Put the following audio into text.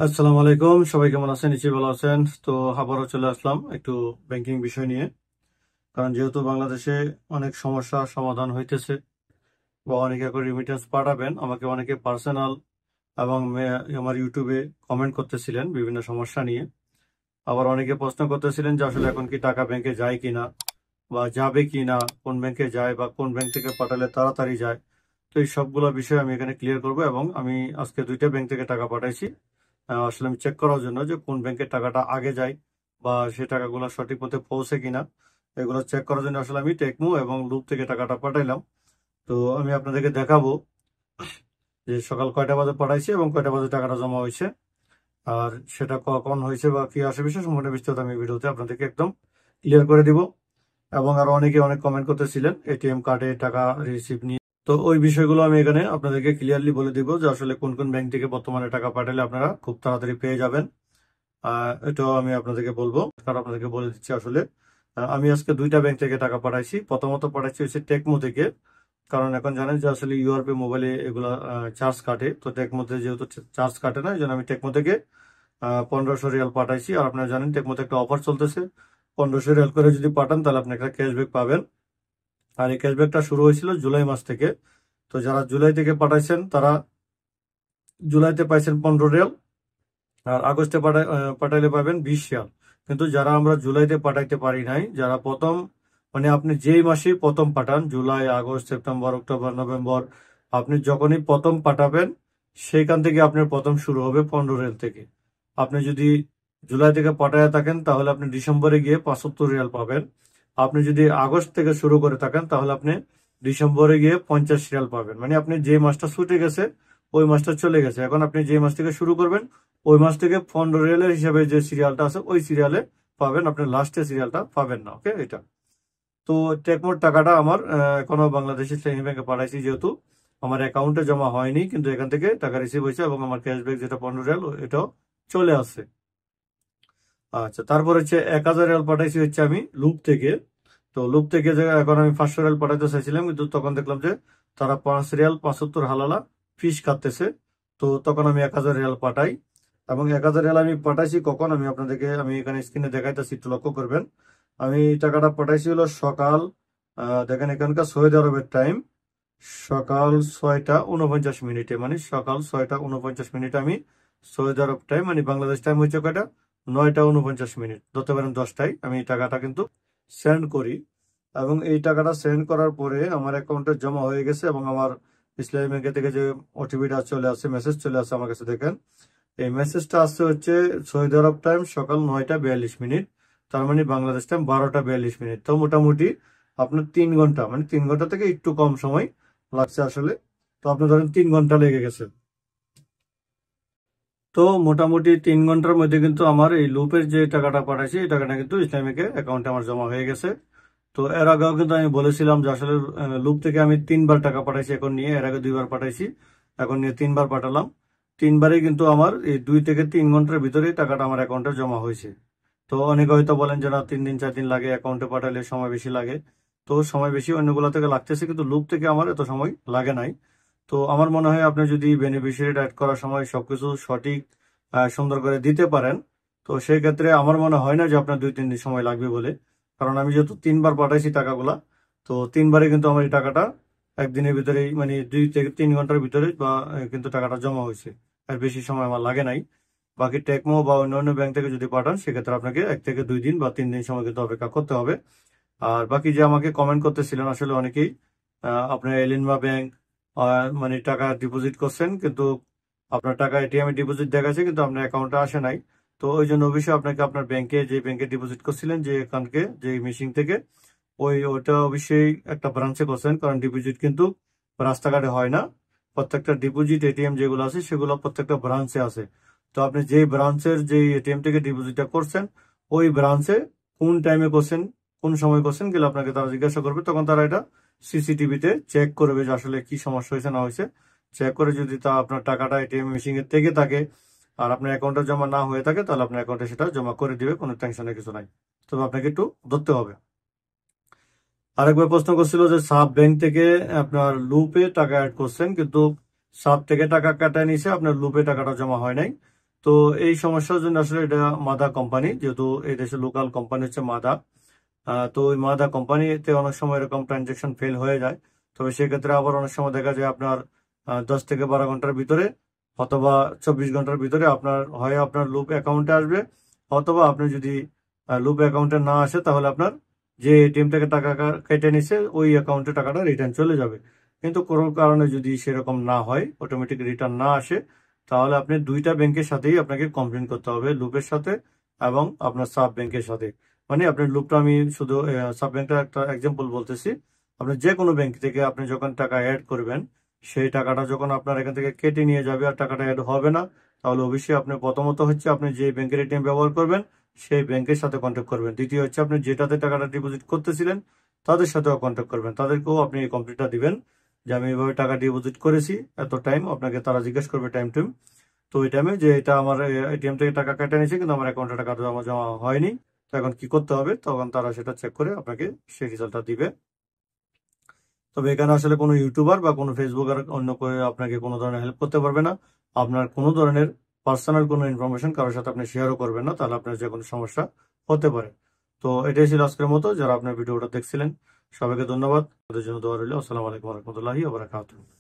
আসসালামু আলাইকুম, সবাই কেমন আছেন? নিশ্চয়ই ভালো আছেন। তো আবারও চলে আসলাম একটু ব্যাংকিং বিষয় নিয়ে। কারণ যেহেতু বাংলাদেশে অনেক সমস্যা সমাধান হইতেছে বা অনেকে এখন রিমিটেন্স পাঠাবেন, আমাকে অনেকে পার্সোনাল এবং আমার ইউটিউবে কমেন্ট করতেছিলেন বিভিন্ন সমস্যা নিয়ে। আবার অনেকে প্রশ্ন করতেছিলেন যে আসলে এখন কি টাকা ব্যাংকে যায় কিনা বা যাবে কিনা, কোন ব্যাংকে যায় বা কোন ব্যাংক থেকে পাঠালে তাড়াতাড়ি যায়। তো এই সবগুলো বিষয় আমি এখানে ক্লিয়ার করব এবং আমি আজকে দুইটা ব্যাংক থেকে টাকা পাঠাইছি। আসলে আমি চেক করার জন্য যে কোন ব্যাংকের টাকাটা আগে যায় বা সে টাকাগুলো সঠিক মতে পৌঁছে কিনা, এগুলো চেক করার জন্য আসলে আমি টেকমো এবং লুপ থেকে টাকাটা পাঠাইলাম। তো আমি আপনাদেরকে দেখাবো যে সকাল কয়টা বাজে পাঠাইছি এবং কয়টা বাজে টাকাটা জমা হয়েছে, আর সেটা কখন হয়েছে বা কি আসে বিষয় সম্পূর্ণ বিস্তারিত আমি ভিডিওতে আপনাদেরকে একদম ক্লিয়ার করে দিব। এবং আরো অনেকে অনেক কমেন্ট করতেছিলেন এটিএম কার্ডে টাকা রিসিভ নিয়ে। তো ওই বিষয়গুলো আমি এখানে আপনাদেরকে ক্লিয়ারলি বলে দিব যে আসলে কোন কোন ব্যাংক থেকে বর্তমানে টাকা পাঠালে আপনারা খুব তাড়াতাড়ি পেয়ে যাবেন। এটাও আমি আপনাদেরকে বলবো, কারণ আপনাদেরকে বলে দিচ্ছি আসলে আমি আজকে দুইটা ব্যাংক থেকে টাকা পাঠাইছি। প্রথমত পাঠাইছি হচ্ছে টেকমো থেকে, কারণ এখন জানেন যে আসলে ইউআরপি মোবাইলে এগুলা চার্জ কাটে। তো টেকমোতে যেহেতু চার্জ কাটে না, এই জন্য আমি টেকমো থেকে 1500 রিয়াল পাঠাইছি। আর আপনারা জানেন টেকমোতে একটা অফার চলতেছে, 1500 রিয়াল করে যদি পাঠান তাহলে আপনি একটা ক্যাশব্যাক পাবেন। আর এই ক্যাশব্যাকটা শুরু হয়েছিল জুলাই মাস থেকে। তো যারা জুলাই থেকে পাঠাইছেন তারা জুলাইতে পাইছেন 15 রিয়াল, আর আগস্টে পাঠাইলে পাবেন 20 রিয়াল। কিন্তু যারা আমরা জুলাইতে পাঠাইতে পারি নাই, যারা প্রথম মানে আপনি যেই মাসে প্রথম পাঠান, July, August, September, October, November, আপনি যখনই প্রথম পাঠাবেন সেইখান থেকে আপনার প্রথম শুরু হবে 15 রিয়াল থেকে। আপনি যদি জুলাই থেকে পাঠায় থাকেন তাহলে আপনি ডিসেম্বরে গিয়ে 75 রিয়াল পাবেন। আপনি যদি আগস্ট থেকে শুরু করে থাকেন তাহলে আপনি ডিসেম্বরে গিয়ে 50 রিয়াল পাবেন। মানে আপনি যে মাসটা ছুটে গেছে ওই মাসটা চলে গেছে, এখন আপনি যে মাস থেকে শুরু করবেন ওই মাস থেকে 15 রিয়ালের হিসাবে যে সিরিয়ালটা আছে ওই সিরিয়ালে পাবেন, আপনি লাস্টের সিরিয়ালটা পাবেন না। ওকে, এটা তো টেকমোর টাকাটা আমার এখনো বাংলাদেশের ইসলামী ব্যাংকে পাঠাইছি, যেহেতু আমার অ্যাকাউন্টে জমা হয়নি, কিন্তু এখান থেকে টাকা রিসিভ হয়েছে এবং আমার ক্যাশব্যাক যেটা 15 রিয়াল এটাও চলে আসছে। আচ্ছা, তারপর হচ্ছে 1000 রিয়াল পাঠাইছি হচ্ছে আমি লুপ থেকে। তো লুপ থেকে যে এখন আমি 500 রিয়াল পাঠাতে চাইছিলাম, কিন্তু তখন দেখলাম যে তারা 5 রিয়াল 75 হালালা ফিস কাটতেছে। তো তখন আমি 1000 রিয়াল পাঠাই এবং 1000 রিয়াল আমি পাঠাইছি কখন আমি আপনাদেরকে আমি এখানে স্ক্রিনে দেখাইতেছি, একটু লক্ষ্য করবেন। আমি টাকাটা পাঠাইছি হলো সকাল দেখেন এখানকার সৌদি আরবের টাইম সকাল 6টা 49 মিনিটে, মানে সকাল 6টা 49 মিনিটে আমি সৌদি আরব টাইম, মানে বাংলাদেশ টাইম হচ্ছে কয়টা, 9টা 49 মিনিট, ধরতে পারেন 10টায় আমি এই টাকাটা কিন্তু সেন্ড করি। এবং এই টাকাটা সেন্ড করার পরে আমার অ্যাকাউন্টে জমা হয়ে গেছে এবং আমার ইসলামী ব্যাংকে থেকে যে ওটিপিটা চলে আসছে, মেসেজ চলে আসছে আমার কাছে, দেখেন এই মেসেজটা আসছে হচ্ছে সৌদি আরব টাইম সকাল 9টা 42 মিনিট, তার মানে বাংলাদেশ টাইম 12টা 42 মিনিট। তো মোটামুটি আপনার 3 ঘন্টা, মানে 3 ঘন্টা থেকে একটু কম সময় লাগছে আসলে। তো আপনি ধরেন 3 ঘন্টা লেগে গেছে। তো মোটামুটি 3 ঘন্টার মধ্যে কিন্তু আমার এই লুপের যে টাকাটা পাঠাইছি এই টাকাটা কিন্তু ইসলামিকে অ্যাকাউন্টে আমার জমা হয়ে গেছে। তো এর আগেও কিন্তু আমি বলেছিলাম যে আসলে লুপ থেকে আমি 3বার টাকা পাঠাইছি, এখন নিয়ে এর আগে 2বার পাঠাইছি, এখন নিয়ে 3বার পাঠালাম। 3বারই কিন্তু আমার এই 2 থেকে 3 ঘন্টার ভিতরেই টাকাটা আমার অ্যাকাউন্টে জমা হয়েছে। তো অনেকে হয়তো বলেন যে না 3 দিন 4 দিন লাগে, অ্যাকাউন্টে পাঠালে সময় বেশি লাগে। তো সময় বেশি অন্যগুলো থেকে লাগতেছে, কিন্তু লুপ থেকে আমার এত সময় লাগে নাই। তো আমার মনে হয় আপনি যদি বেনিফিশিয়ারি অ্যাড করার সময় সবকিছু সঠিক সুন্দর করে দিতে পারেন, তো সেই ক্ষেত্রে আমার মনে হয় না যে আপনার 2-3 দিন সময় লাগবে বলে। কারণ আমি যেহেতু 3বার পাঠাইছি টাকাগুলা, তো 3বারে কিন্তু আমার এই টাকাটা একদিনের ভিতরেই, মানে 2 থেকে 3 ঘন্টার ভিতরে বা কিন্তু টাকাটা জমা হয়েছে, আর বেশি সময় আমার লাগে নাই। বাকি টেকমো বা অন্যান্য ব্যাংক থেকে যদি পাঠান সেক্ষেত্রে আপনাকে 1 থেকে 2 দিন বা 3 দিন সময় কিন্তু অপেক্ষা করতে হবে। আর বাকি যে আমাকে কমেন্ট করতেছিলেন আসলে অনেকেই, আপনার এলিনমা ব্যাংক মানে টাকা ডিপোজিট করছেন, কিন্তু আপনার টাকা এটিএম ডিপোজিট দেখাচ্ছে কিন্তু আপনার অ্যাকাউন্টে আসে নাই। তো ওই জন্য অবশ্যই আপনাকে আপনার ব্যাংকে যে ব্যাংকে ডিপোজিট করছিলেন যে এখানকে যে মেশিন থেকে, ওইটা অবশ্যই একটা ব্রাঞ্চে করছেন, কারণ ডিপোজিট কিন্তু রাস্তাঘাটে হয় না। প্রত্যেকটা ডিপোজিট এটিএম যেগুলো আছে সেগুলো প্রত্যেকটা ব্রাঞ্চে আছে। তো আপনি যেই ব্রাঞ্চের যে এটিএম থেকে ডিপোজিটটা করছেন ওই ব্রাঞ্চে কোন টাইমে করছেন, কোন সময় করছেন গেলে আপনাকে তারা জিজ্ঞাসা করবে, তখন তারা এটা সিসিটিভিতে চেক করবে যে আসলে কি সমস্যা হয়েছে না হয়েছে। চেক করে যদি তা আপনার টাকাটা এটিএম মেশিনে থেকে থাকে আর আপনার অ্যাকাউন্টে জমা না হয়ে থাকে তাহলে আপনার অ্যাকাউন্টে সেটা জমা করে দিবে, কোনো টেনশনের কিছু নাই। তবে আপনাকে একটু ধরতে হবে। আরেকবার প্রশ্ন করছিল যে সাব ব্যাংক থেকে আপনার লুপে টাকা অ্যাড করছেন, কিন্তু সাব থেকে টাকা কাটায় নিছে, আপনার লুপে টাকাটা জমা হয় নাই। তো এই সমস্যার জন্য আসলে এটা মাদা কোম্পানি, যেহেতু এই দেশের লোকাল কোম্পানি হচ্ছে মাদা। তো ওই মাদা কোম্পানিতে অনেক সময় এরকম ট্রানজেকশন ফেল হয়ে যায়। তবে সেক্ষেত্রে আবার অনেক সময় দেখা যায় আপনার 10 থেকে 12 ঘন্টার ভিতরে অথবা 24 ঘন্টার ভিতরে আপনার হয় আপনার লুপ অ্যাকাউন্টে আসবে, অথবা আপনি যদি লুপ অ্যাকাউন্টে না আসে তাহলে আপনার যে এটিএম থেকে টাকা কেটে নিছে ওই অ্যাকাউন্টে টাকাটা রিটার্ন চলে যাবে। কিন্তু কোনো কারণে যদি সেরকম না হয়, অটোমেটিক রিটার্ন না আসে, তাহলে আপনি দুইটা ব্যাংকের সাথেই আপনাকে কমপ্লেন করতে হবে, লুপের সাথে এবং আপনার সাব ব্যাংকের সাথে। মানে আপনার লুপটা, আমি শুধু সাব ব্যাংকটার একটা এক্সাম্পল বলতেছি। আপনি যে কোনো ব্যাংক থেকে আপনি যখন টাকা অ্যাড করবেন, সেই টাকাটা যখন আপনার এখান থেকে কেটে নিয়ে যাবে আর টাকাটা অ্যাড হবে না, তাহলে অবশ্যই আপনি প্রথমত হচ্ছে আপনি যে ব্যাংকের এটিএম ব্যবহার করবেন সেই ব্যাংকের সাথে কন্ট্যাক্ট করবেন। দ্বিতীয় হচ্ছে আপনি যেটাতে টাকাটা ডিপোজিট করতেছিলেন তাদের সাথেও কন্ট্যাক্ট করবেন, তাদেরকেও আপনি এই কমপ্লিটটা দিবেন যে আমি এভাবে টাকা ডিপোজিট করেছি এত টাইম, আপনাকে তারা জিজ্ঞেস করবে টাইম টু। তো ওই টাইমে যে এটা আমার এটিএম থেকে টাকা কেটে নিয়েছে কিন্তু আমার অ্যাকাউন্টে টাকা জমা হয়নি, তো এখন কি করতে হবে, তখন তারা সেটা চেক করে আপনাকে সেই রেজাল্টটা দিবে। তবে এখানে আসলে কোনো ইউটিউবার বা কোনো ফেসবুকার অন্য করে আপনাকে কোনো ধরনের হেল্প করতে পারবে না। আপনার কোনো ধরনের পার্সোনাল কোনো ইনফরমেশন কারোর সাথে আপনি শেয়ারও করবেন না, তাহলে আপনার যে কোনো সমস্যা হতে পারে। তো এটাই ছিল আজকের মতো। যারা আপনার ভিডিওটা দেখছিলেন সবাইকে ধন্যবাদ। ওদের জন্য দোয়া রইল। আসসালামু আলাইকুম রহমতুল্লাহি ওয়া বারাকাতুহু।